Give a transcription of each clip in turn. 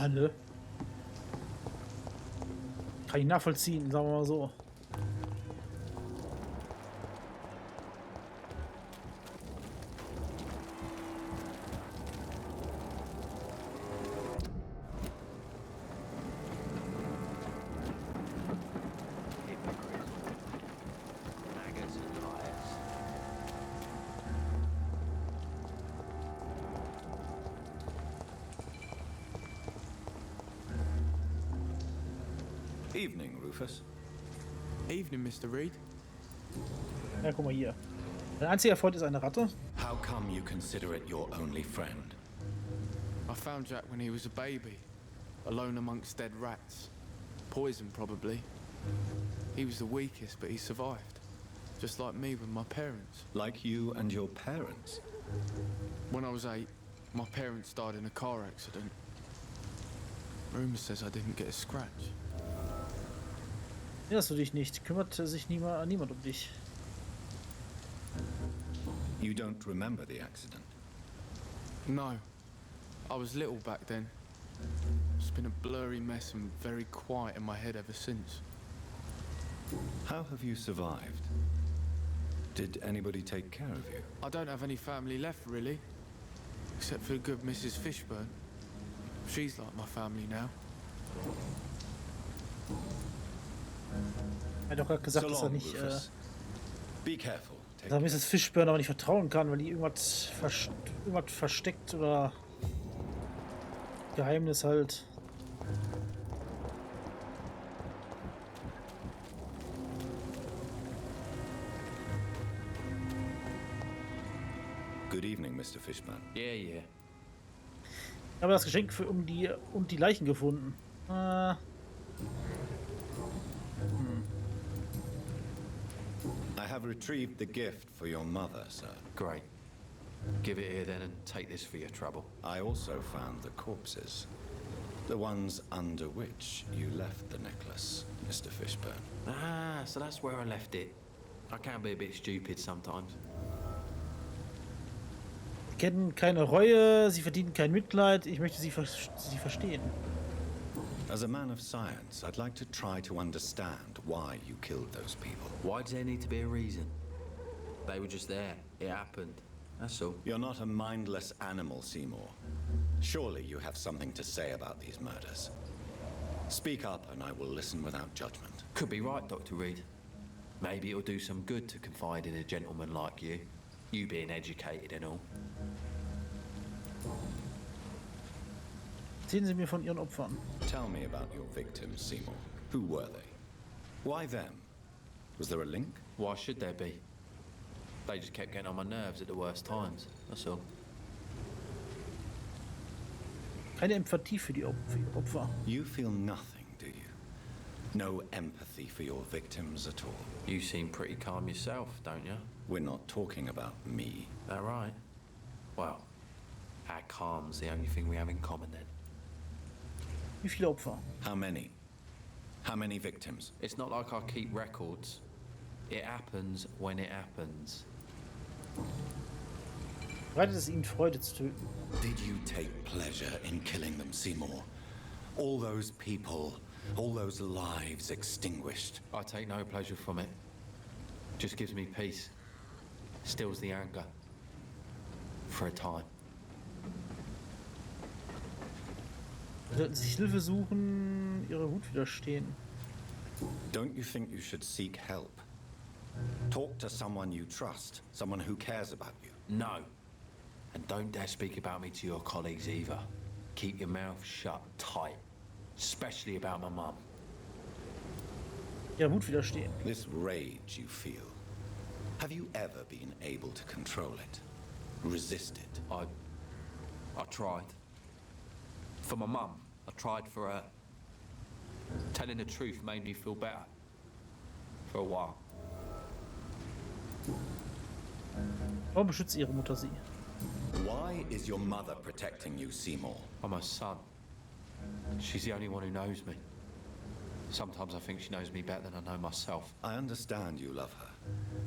Ja, ne. Kann ich nachvollziehen, sagen wir mal so. Evening, Rufus. Evening, Mr. Reed. Ja, guck mal hier. Dein einziger Freund ist eine Ratte. How come you consider it your only friend? I found Jack when he was a baby, alone amongst dead rats. Poison, probably. He was the weakest, but he survived. Just like me with my parents. Like you and your parents? When I was 8, my parents died in a car accident. Rumour says I didn't get a scratch. Erinnerst du dich nicht? Kümmert sich niemand um dich. You don't remember the accident? No. I was little back then. It's been a blurry mess and very quiet in my head ever since. How have you survived? Did anybody take care of you? I don't have any family left, really. Except for the good Mrs. Fishburne. She's like my family now. Er hat doch gerade gesagt, dass er nicht, Be careful. dass er Mrs. Fishburne aber nicht vertrauen kann, weil die irgendwas versteckt oder Geheimnis halt. Good evening, Mr. Fishburne. Yeah. Ich habe das Geschenk und die Leichen gefunden. I have retrieved the gift for your mother, sir. Great. Give it here then and take this for your trouble. I also found the corpses. The ones under which you left the necklace, Mr. Fishburne. Ah, so that's where I left it. I can be a bit stupid sometimes. Sie kennen keine Reue, sie verdienen kein Mitleid, ich möchte sie verstehen. As a man of science, I'd like to try to understand why you killed those people. Why does there need to be a reason? They were just there. It happened. That's all. You're not a mindless animal, Seymour. Surely you have something to say about these murders. Speak up and I will listen without judgment. Could be right, Dr. Reed. Maybe it'll do some good to confide in a gentleman like you. You being educated and all. Erzählen Sie mir von Ihren Opfern. Tell me about your victims, Seymour. Who were they? Why them? Was there a link? Why should there be? They just kept getting on my nerves at the worst times. That's all. Keine Empathie für die Opfer. You feel nothing, do you? No empathy for your victims at all? You seem pretty calm yourself, don't you? We're not talking about me. That right? Well, our calm's the only thing we have in common then. Wie viele Opfer? How many? How many victims? It's not like I keep records. It happens when it happens. Bereitet es Ihnen Freude zu töten? Did you take pleasure in killing them, Seymour? All those people, all those lives extinguished. I take no pleasure from it. Just gives me peace. Stills the anger. For a time. Sollten sich Hilfe suchen, ihre Wut widerstehen. Don't you think you should seek help? Talk to someone you trust, someone who cares about you. No. And don't dare speak about me to your colleagues either. Keep your mouth shut tight. Especially about my mum. Ja, Wut widerstehen. This rage you feel, have you ever been able to control it? Resist it? I tried. For my mum. I tried for her. Telling the truth made me feel better. For a while. Warum beschützt Ihre Mutter Sie? Why is your mother protecting you, Seymour? I'm her son. She's the only one who knows me. Sometimes I think she knows me better than I know myself. I understand you love her,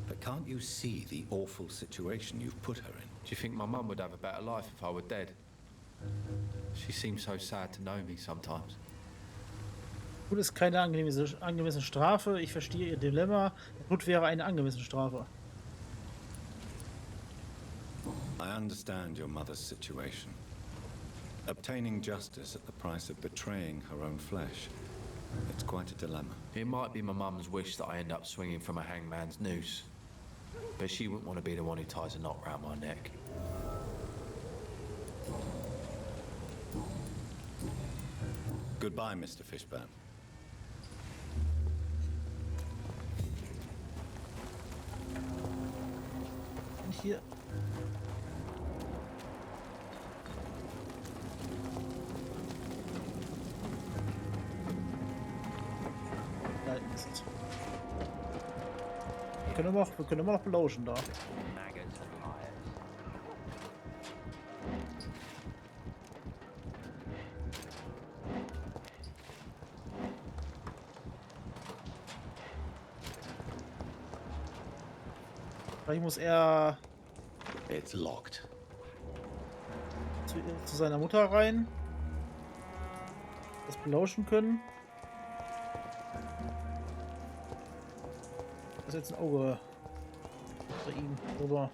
but can't you see the awful situation you've put her in? Do you think my mum would have a better life if I were dead? She seems so sad to know me sometimes. Tod ist keine angemessene Strafe. Ich verstehe ihr Dilemma. Der Tod wäre eine angemessene Strafe. I understand your mother's situation. Obtaining justice at the price of betraying her own flesh. It's quite a dilemma. It might be my mum's wish that I end up swinging from a hangman's noose. But she wouldn't want to be the one who ties a knot round my neck. Goodbye, Mr. Fishburne. Und hier. Da ist es. Wir können immer noch belauschen da. Vielleicht muss er It's locked. zu seiner Mutter rein. Das belauschen können. Das ist jetzt ein Auge bei ihm drüber.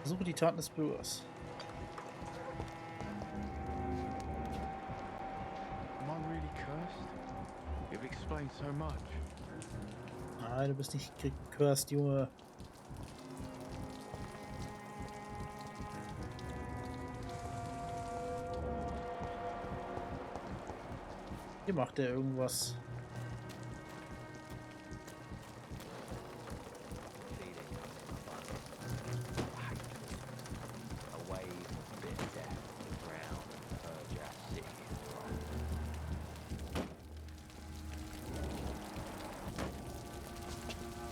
Versuche die Taten des Bürgers. Am I really cursed? You've explained so much. Nein, du bist nicht gecursed, Junge. Hier macht er irgendwas.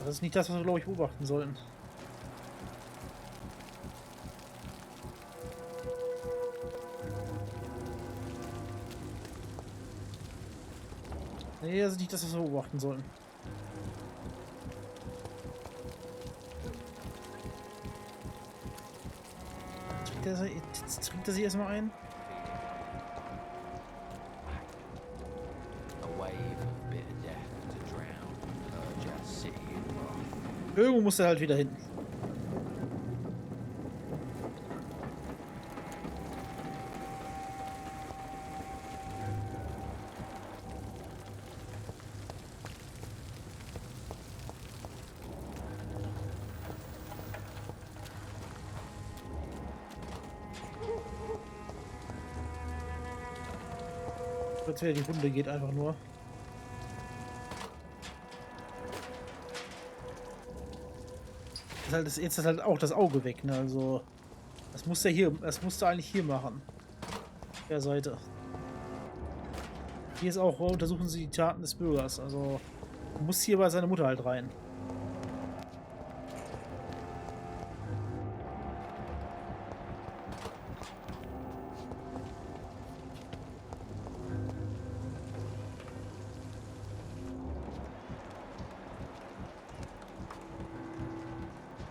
Das ist nicht das, was wir, glaube ich, beobachten sollten. Nee, das ist nicht das, was wir beobachten sollten. Jetzt trinkt er sich erstmal ein. Irgendwo muss er halt wieder hin. Als wäre die Runde geht einfach nur. Jetzt ist halt auch das Auge weg, ne? Also das muss er hier, das musst du eigentlich hier machen. Auf der Seite. Hier ist auch, untersuchen sie die Taten des Bürgers. Also muss hier bei seiner Mutter halt rein.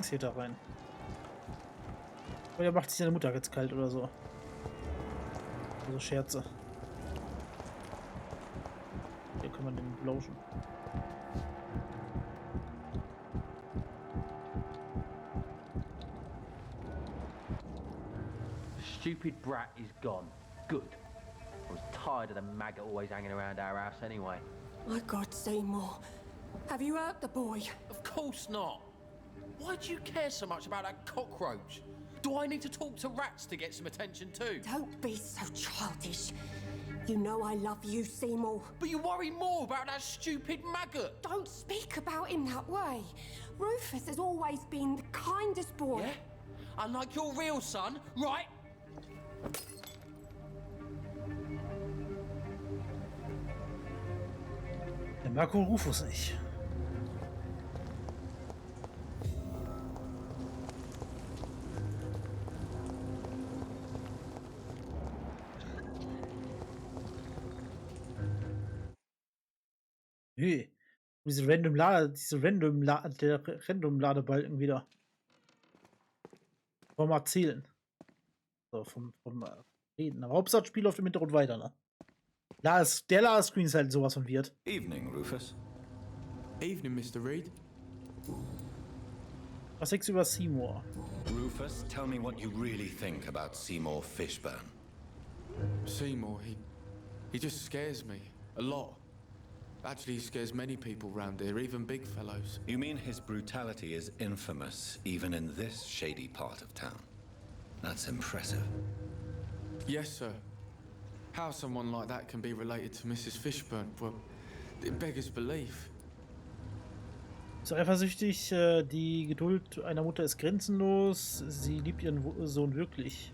Hier da rein. Oder macht sich seine Mutter jetzt kalt oder so. Also Scherze. Hier kann man den lauschen. Stupid brat is gone. Good. I was tired of the maggot always hanging around our house anyway. My God, Seymour. Have you hurt the boy? Of course not. Why do you care so much about that cockroach? Do I need to talk to rats to get some attention too? Don't be so childish. You know I love you, Seymour. But you worry more about that stupid maggot. Don't speak about him that way. Rufus has always been the kindest boy. Yeah? Unlike your real son, right? Der Marco Rufus nicht. Hey, der Random Ladebalken wieder. Wollen wir mal zählen. So, vom Reden. Aber Hauptsache das Spiel läuft im Hintergrund weiter, ne? Der Last-Screen ist halt sowas von weird. Evening, Rufus. Evening, Mr. Reed. Was sagst du über Seymour? Rufus, tell me what you really think about Seymour Fishburne. Seymour, he just scares me. A lot. Actually, he scares many people round here, even big fellows. You mean his brutality is infamous, even in this shady part of town? That's impressive. Yes, sir. How someone like that can be related to Mrs. Fishburne, well, it beggars belief. Ist eifersüchtig, die Geduld einer Mutter ist grenzenlos, sie liebt ihren Sohn wirklich.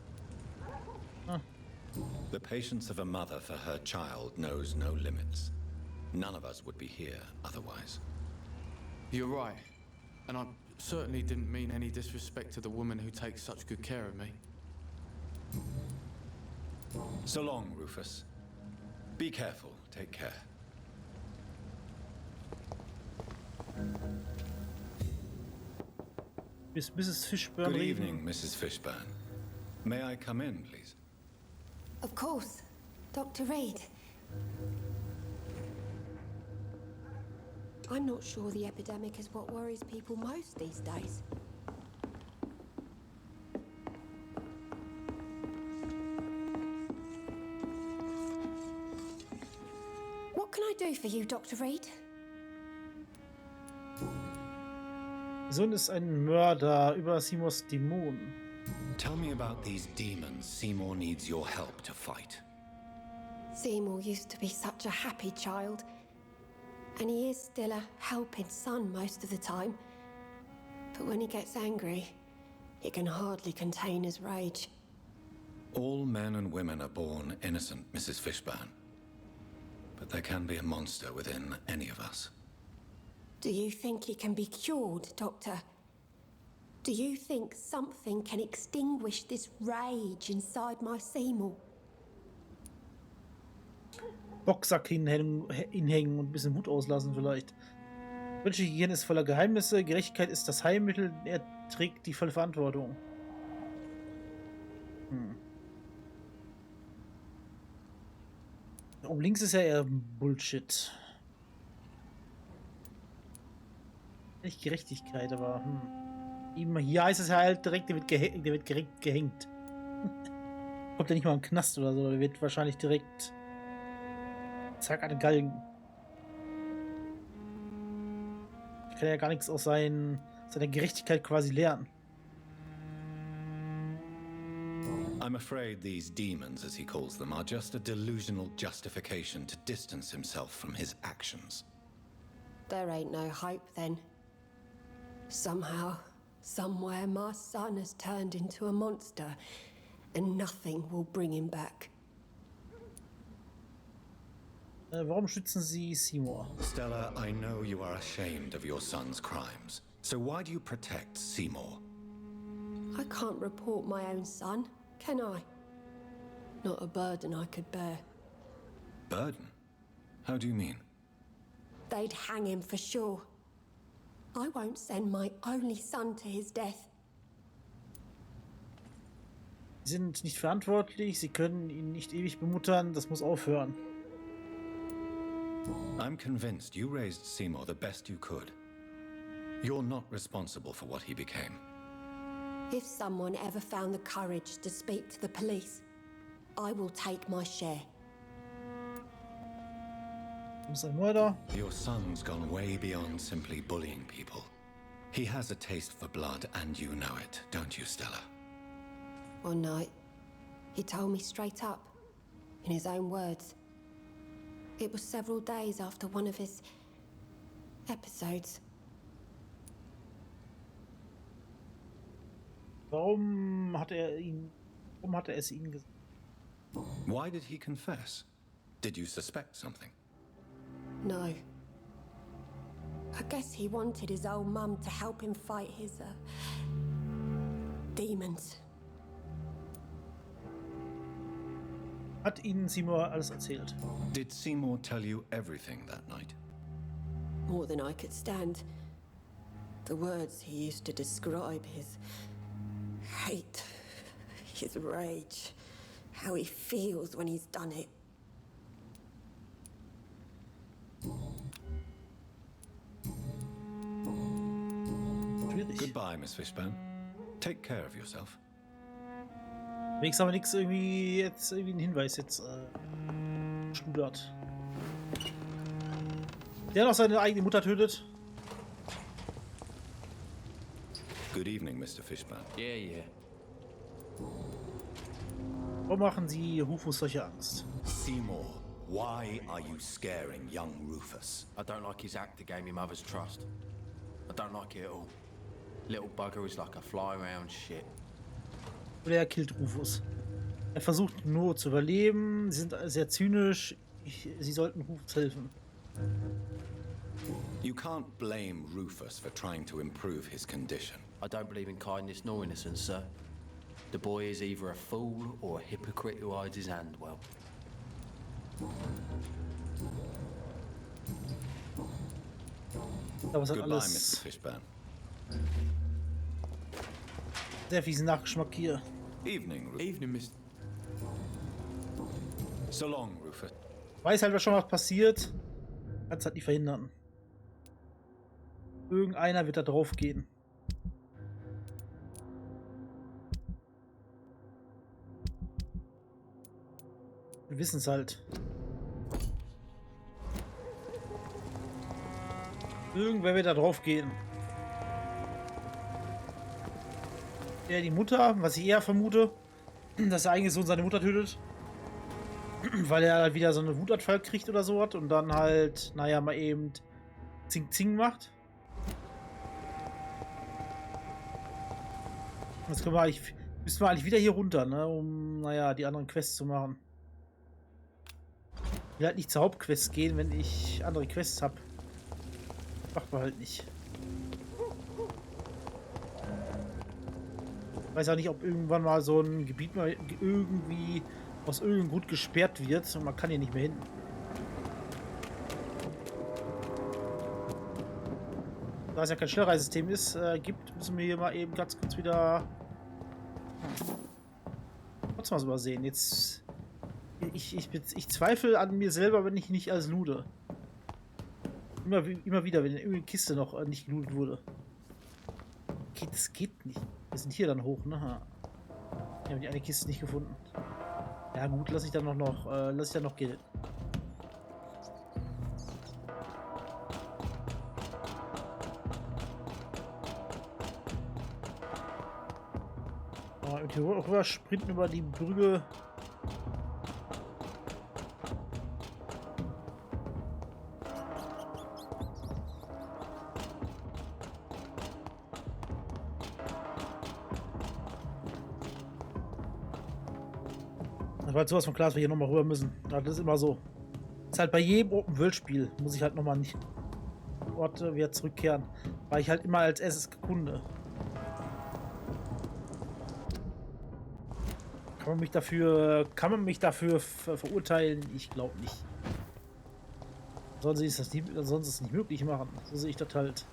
The patience of a mother for her child knows no limits. None of us would be here otherwise. You're right. And I certainly didn't mean any disrespect to the woman who takes such good care of me. So long, Rufus. Be careful. Take care. Bis Mrs. Fishburne Good reden. evening, Mrs. Fishburne. May I come in, please? Of course. Dr. Reed. I'm not sure the epidemic is what worries people most these days. What can I do for you, Dr. Reed? Ihr Sohn ist ein Mörder über Seymours Dämonen. Tell me about these demons Seymour needs your help to fight. Seymour used to be such a happy child. And he is still a helping son most of the time. But when he gets angry, he can hardly contain his rage. All men and women are born innocent, Mrs. Fishburne. But there can be a monster within any of us. Do you think he can be cured, Doctor? Do you think something can extinguish this rage inside my Seymour? Boxsack hinhängen und ein bisschen Mut auslassen vielleicht. Menschliche Gehirn ist voller Geheimnisse, Gerechtigkeit ist das Heilmittel, er trägt die volle Verantwortung. Oben links ist ja eher Bullshit. Nicht Gerechtigkeit, aber hier heißt es ja halt direkt, der wird direkt gehängt. Kommt ja nicht mal im Knast oder so, der wird wahrscheinlich direkt zack an den Galgen. Ich kann ja gar nichts aus seiner Gerechtigkeit quasi lernen. I'm afraid these demons, as he calls them, are just a delusional justification to distance himself from his actions. There ain't no hope then. Somehow, somewhere, my son has turned into a monster, and nothing will bring him back. Warum schützen Sie Seymour? Stella, I know you are ashamed of your son's crimes. So why do you protect Seymour? I can't report my own son, can I? Not a burden I could bear. Burden? How do you mean? They'd hang him for sure. I won't send my only son to his death. Sie sind nicht verantwortlich, Sie können ihn nicht ewig bemuttern, das muss aufhören. I'm convinced you raised Seymour the best you could. You're not responsible for what he became. If someone ever found the courage to speak to the police, I will take my share. Du bist ein Mörder. Your son's gone way beyond simply bullying people. He has a taste for blood, and you know it, don't you, Stella? One night, he told me straight up, in his own words. It was several days after one of his episodes. Warum hat er es Ihnen gesagt? Why did he confess? Did you suspect something? No. I guess he wanted his old mum to help him fight his, demons. Hat Ihnen Seymour alles erzählt? Did Seymour tell you everything that night? More than I could stand. The words he used to describe his hate. his rage. How he feels when he's done it. Schwierig. Goodbye, Miss Fishburne. Take care of yourself. Wenigstens aber nichts irgendwie jetzt irgendwie einen Hinweis jetzt studert. Der noch seine eigene Mutter tötet. Good evening, Mr. Fishburne. Yeah, yeah. Warum machen Sie Rufus solche Angst? Seymour, why are you scaring young Rufus? I don't like his act to gain my mother's trust. I don't like it at all. Little bugger is like a fly around shit. Oder er killt Rufus. Er versucht nur zu überleben. Sie sind sehr zynisch. Sie sollten Rufus helfen. You can't blame Rufus for trying to improve his condition. I don't believe in kindness nor innocence, sir. The boy is either a fool or a hypocrite who hides his hand well. Aber es hat Goodbye, Mr. alles Fishburne. sehr fiesen Nachgeschmack hier. Evening, Rufus. Evening, Mr. So long, Rufus. Weiß halt, was schon was passiert. Kannst halt nicht verhindern. Irgendeiner wird da drauf gehen. Wir wissen es halt. Irgendwer wird da drauf gehen. Ja, die Mutter, was ich eher vermute, dass der eigene Sohn seine Mutter tötet. Weil er halt wieder so eine Wutanfall kriegt oder so hat und dann halt, naja, mal eben Zing Zing macht. Jetzt können wir eigentlich, müssen wir eigentlich wieder hier runter, ne, um, naja, die anderen Quests zu machen. Ich will halt nicht zur Hauptquest gehen, wenn ich andere Quests habe. Macht man halt nicht. Ich weiß auch nicht, ob irgendwann mal so ein Gebiet mal irgendwie aus irgendeinem Grund gesperrt wird und man kann hier nicht mehr hin. Da es ja kein Schnellreisesystem ist, gibt, müssen wir hier mal eben ganz kurz wieder trotzdem was übersehen. Jetzt ich zweifle an mir selber, wenn ich nicht alles loote. Immer wieder, wenn irgendeine Kiste noch nicht gelootet wurde. Das geht nicht. Wir sind hier dann hoch, ne? Wir haben die eine Kiste nicht gefunden. Ja gut, lass ich dann noch Geld. Und hier rüber sprinten über die Brücke. Das war halt sowas von klar, dass wir hier nochmal rüber müssen. Ja, das ist immer so. Das ist halt bei jedem Open-World-Spiel, muss ich halt nochmal nicht Orte wieder zurückkehren. Weil ich halt immer als erstes erkunde. Kann man mich dafür verurteilen? Ich glaube nicht. Sonst ist es nicht möglich machen. So sehe ich das halt.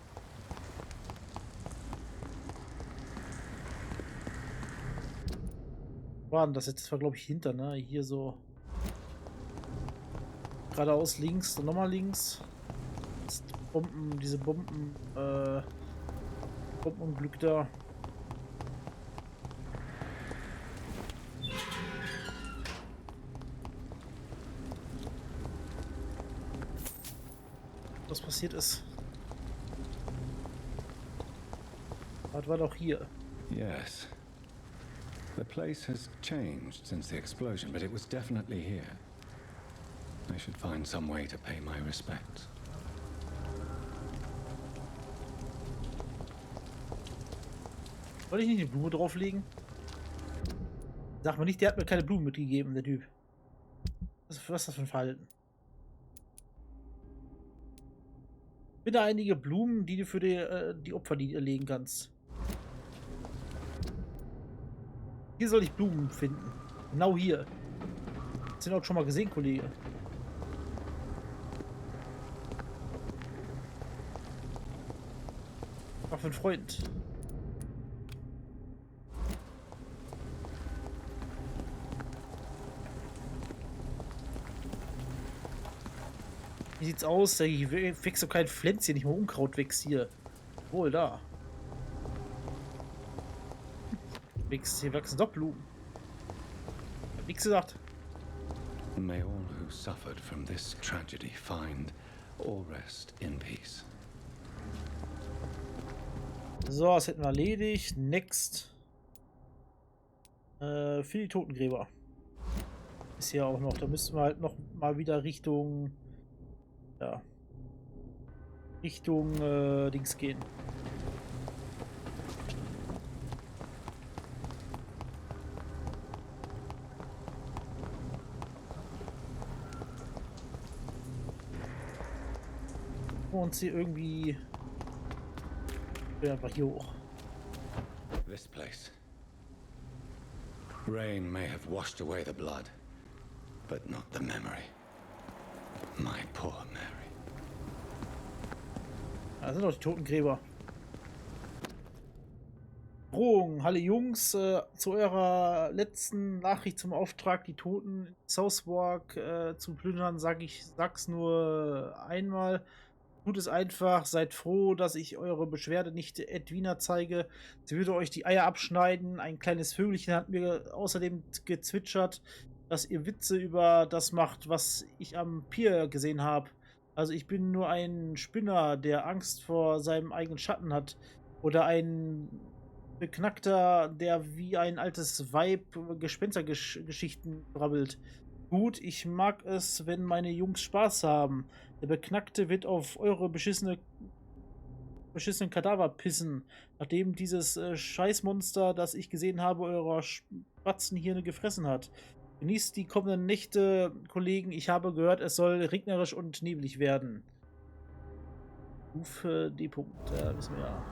War denn das jetzt? Das war, glaube ich, hinter, ne? Hier so. Geradeaus links, dann nochmal links. Diese Bombenunglück da. Was passiert ist. Das war doch hier. Yes. The place has changed since the explosion, but it was definitely here. I should find some way to pay my respects. Wollte ich nicht eine Blume drauflegen? Sag mal nicht, der hat mir keine Blumen mitgegeben, der Typ. Was ist das für ein Verhalten? Bitte einige Blumen, die du für die Opfer, die du erlegen kannst. Hier soll ich Blumen finden. Genau hier. Hast du den auch schon mal gesehen, Kollege? Auch für einen Freund. Wie sieht's aus? Hier wächst doch kein Pflänzchen, nicht mal Unkraut wächst hier. Wohl da. Hier wachsen doch Blumen. Hab nichts gesagt. May all who suffered from this tragedy find or rest in peace. So, das hätten wir erledigt. Next. Für die Totengräber. Ist ja auch noch. Da müssten wir halt noch mal wieder Richtung. Ja. Richtung Dings gehen. Und sie irgendwie. Einfach hier hoch. This place. Rain may have washed away the blood, but not the memory. My poor Mary. Da sind doch die Totengräber. Drohung, hallo Jungs, zu eurer letzten Nachricht zum Auftrag, die Toten in Southwark zu plündern, sag's nur einmal. Tut es einfach, seid froh, dass ich eure Beschwerde nicht Edwina zeige. Sie würde euch die Eier abschneiden. Ein kleines Vögelchen hat mir außerdem gezwitschert, dass ihr Witze über das macht, was ich am Pier gesehen habe. Also ich bin nur ein Spinner, der Angst vor seinem eigenen Schatten hat. Oder ein Beknackter, der wie ein altes Weib Gespenstergeschichten brabbelt. Gut, ich mag es, wenn meine Jungs Spaß haben. Der Beknackte wird auf eure beschissenen Kadaver pissen, nachdem dieses Scheißmonster, das ich gesehen habe, eurer Spatzenhirne gefressen hat. Genießt die kommenden Nächte, Kollegen. Ich habe gehört, es soll regnerisch und neblig werden. Stufe D. Ja, wissen wir ja.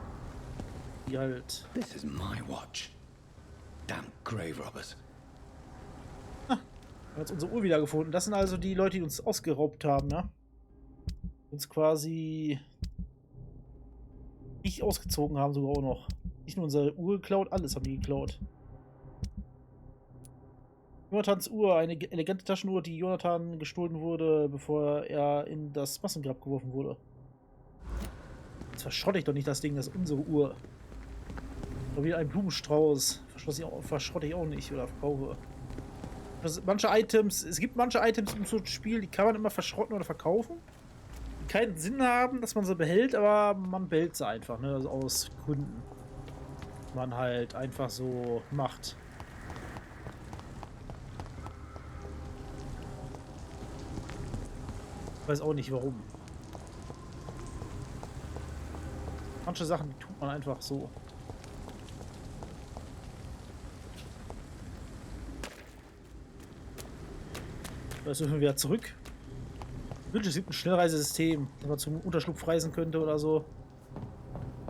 Die halt. This is my watch. Damn grave robbers. Wir haben jetzt unsere Uhr wieder gefunden. Das sind also die Leute, die uns ausgeraubt haben, ja? Uns quasi nicht ausgezogen haben, sogar auch noch. Nicht nur unsere Uhr geklaut, alles haben die geklaut. Jonathans Uhr, eine elegante Taschenuhr, die Jonathan gestohlen wurde, bevor er in das Massengrab geworfen wurde. Jetzt verschrotte ich doch nicht das Ding, das ist unsere Uhr. Oder wieder ein Blumenstrauß. Verschrotte ich auch nicht oder verkaufe. Manche Items, es gibt manche Items im Spiel, die kann man immer verschrotten oder verkaufen. Die keinen Sinn haben, dass man sie behält, aber man behält sie einfach, ne? Also aus Gründen. Man halt einfach so macht. Ich weiß auch nicht warum. Manche Sachen, die tut man einfach so. Jetzt dürfen wir wieder zurück. Ich wünsche, es gibt ein Schnellreisesystem, das man zum Unterschlupf reisen könnte oder so.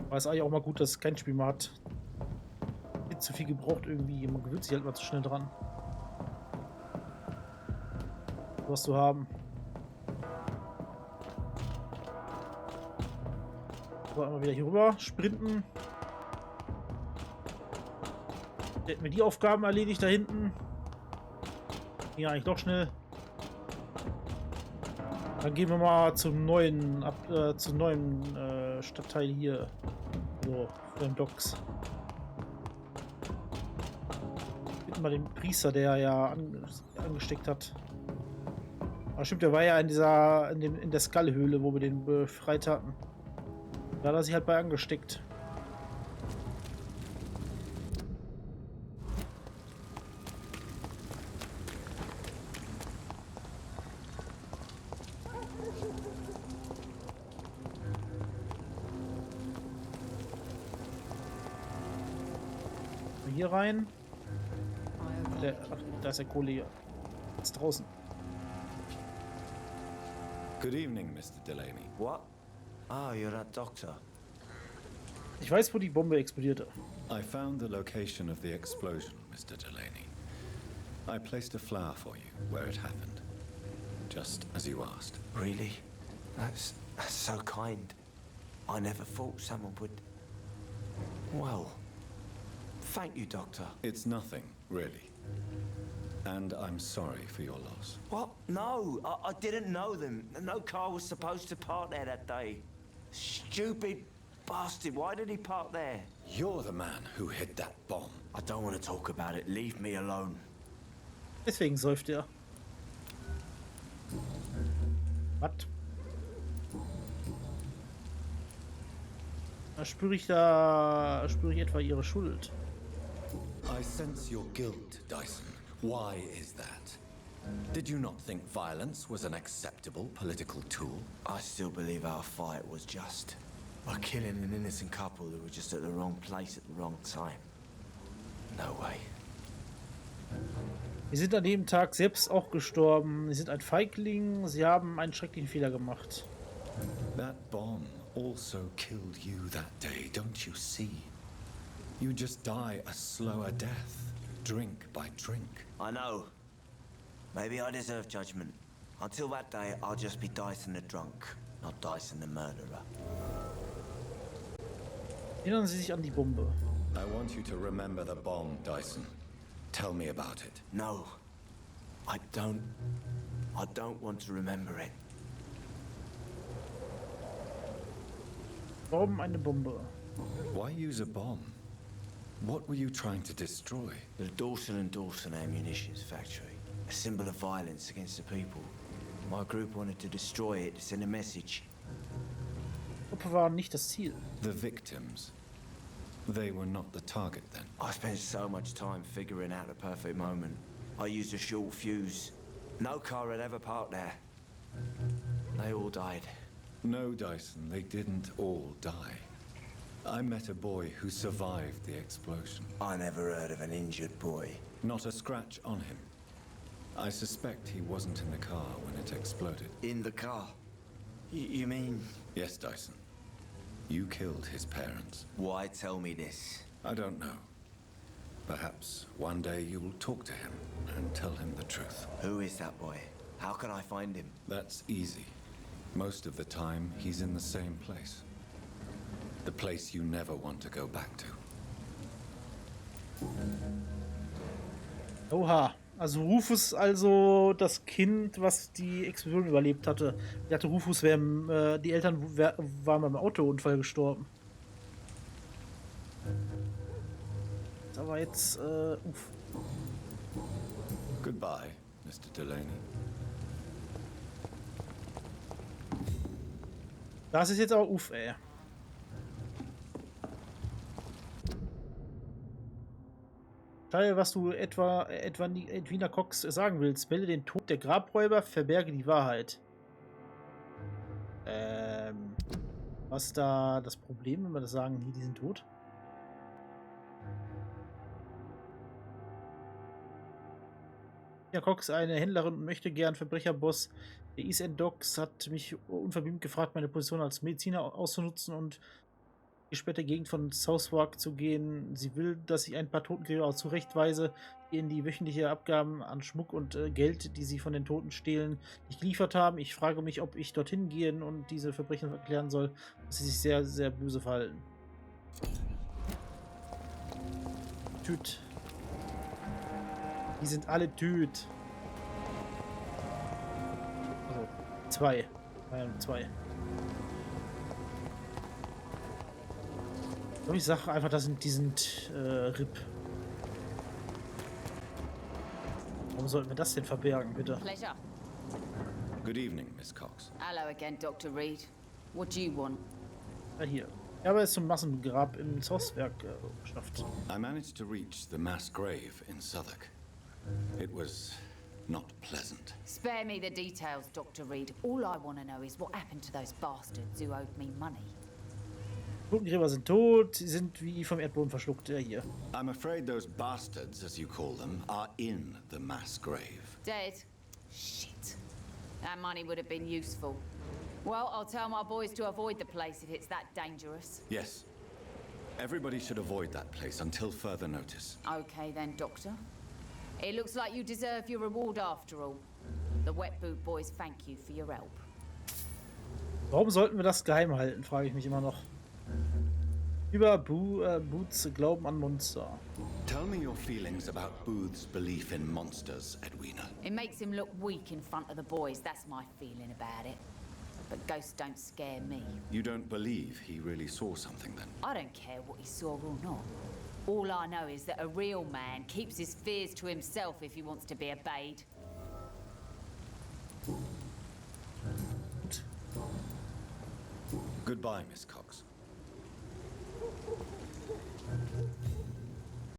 Aber es ist eigentlich auch mal gut, dass es kein Spiel mehr hat. Nicht zu viel gebraucht irgendwie. Man gewöhnt sich halt mal zu schnell dran. Was zu haben. So, einmal wieder hier rüber sprinten. Hätten wir die Aufgaben erledigt da hinten. Ja, eigentlich doch schnell. Dann gehen wir mal zum neuen Stadtteil hier. So, für den Docks. Finden wir den Priester, der ja angesteckt hat. Aber stimmt, der war ja in der Skullhöhle, wo wir den befreit hatten. Da hat er sich halt bei angesteckt. Hier rein. Da ist der Kollege. Ist draußen. Good evening, Mr. Delaney. What? Ah, you're that doctor. Ich weiß, wo die Bombe explodierte. I found the location of the explosion, Mr. Delaney. I placed a flower for you where it happened. Just as you asked. Really? That's so kind. I never thought someone would... Well, thank you, Doctor. It's nothing, really. And I'm sorry for your loss. What? No, I didn't know them. No car was supposed to park there that day. Stupid bastard, why did he park there? You're the man who hid that bomb. I don't want to talk about it. Leave me alone. Deswegen säuft er. Was? Da spüre ich etwa ihre Schuld. I sense your guilt, Dyson. Why is that? Did you not think violence was an acceptable political tool? I still believe our fight was just. By killing an innocent couple who were just at the wrong place at the wrong time. No way. Sie sind an dem Tag selbst auch gestorben. Sie sind ein Feigling. Sie haben einen schrecklichen Fehler gemacht. That bomb also killed you that day, don't you see? You just die a slower death, drink by drink. I know. Maybe I deserve judgment. Until that day, I'll just be Dyson the drunk, not Dyson the murderer. Erinnern Sie sich an die Bombe. I want you to remember the bomb, Dyson. Tell me about it. No, I don't. I don't want to remember it. Warum eine Bombe? Why use a bomb? What were you trying to destroy? The Dawson & Dawson ammunitions factory. A symbol of violence against the people. My group wanted to destroy it to send a message. Opfer waren nicht das Ziel. The victims. They were not the target then. I spent so much time figuring out the perfect moment. I used a short fuse. No car had ever parked there. They all died. No, Dyson, they didn't all die. I met a boy who survived the explosion. I never heard of an injured boy. Not a scratch on him. I suspect he wasn't in the car when it exploded. In the car? You mean... Yes, Dyson. You killed his parents. Why tell me this? I don't know. Perhaps one day you will talk to him and tell him the truth. Who is that boy? How can I find him? That's easy. Most of the time, he's in the same place. The place you never want to go back to. Oha. Also Rufus, also das Kind, was die Explosion überlebt hatte. Ich dachte, Rufus wäre, die Eltern waren beim Autounfall gestorben. Aber jetzt, uff. Goodbye, Mr. Delaney. Das ist jetzt aber uff, ey. Schade, was du etwa Edwina Cox sagen willst. Melde den Tod der Grabräuber, verberge die Wahrheit. Was ist da das Problem, wenn wir das sagen, hier, die sind tot? Ja, Cox, eine Händlerin und möchte gern Verbrecherboss der East End Docks, hat mich unverblümt gefragt, meine Position als Mediziner auszunutzen und die gesperrte Gegend von Southwark zu gehen. Sie will, dass ich ein paar Totengräber zurechtweise, die in die wöchentliche Abgaben an Schmuck und Geld, die sie von den Toten stehlen, nicht geliefert haben. Ich frage mich, ob ich dorthin gehen und diese Verbrechen erklären soll, dass sie sich sehr, sehr böse verhalten. Tüt. Die sind alle Tüt. Also, zwei. Zwei. Ich sage einfach, die sind RIP. Warum sollten wir das denn verbergen, bitte? Pleasure. Good evening, Miss Cox. Hello again, Dr. Reed. What do you want? Ja, hier. Ja, aber er ist zum Massengrab im Southwark geschafft. I managed to reach the mass grave in Southwark. It was not pleasant. Spare me the details, Dr. Reed. All I want to know is what happened to those bastards who owed me money. Totengräber sind tot, sie sind wie vom Erdboden verschluckt. Ja, hier. I'm afraid those bastards, as you call them, are in the mass grave. Dead? Shit. That money would have been useful. Well, I'll tell my boys to avoid the place if it's that dangerous. Yes. Everybody should avoid that place until further notice. Okay then, Doctor. It looks like you deserve your reward after all. The Wet Boot Boys thank you for your help. Warum sollten wir das geheim halten, frage ich mich immer noch. Über Boots Glauben an Monster. Tell me your feelings about Booth's belief in monsters, Edwina. It makes him look weak in front of the boys, that's my feeling about it. But ghosts don't scare me. You don't believe he really saw something then? I don't care what he saw or not. All I know is that a real man keeps his fears to himself if he wants to be obeyed. Goodbye, Miss Cox.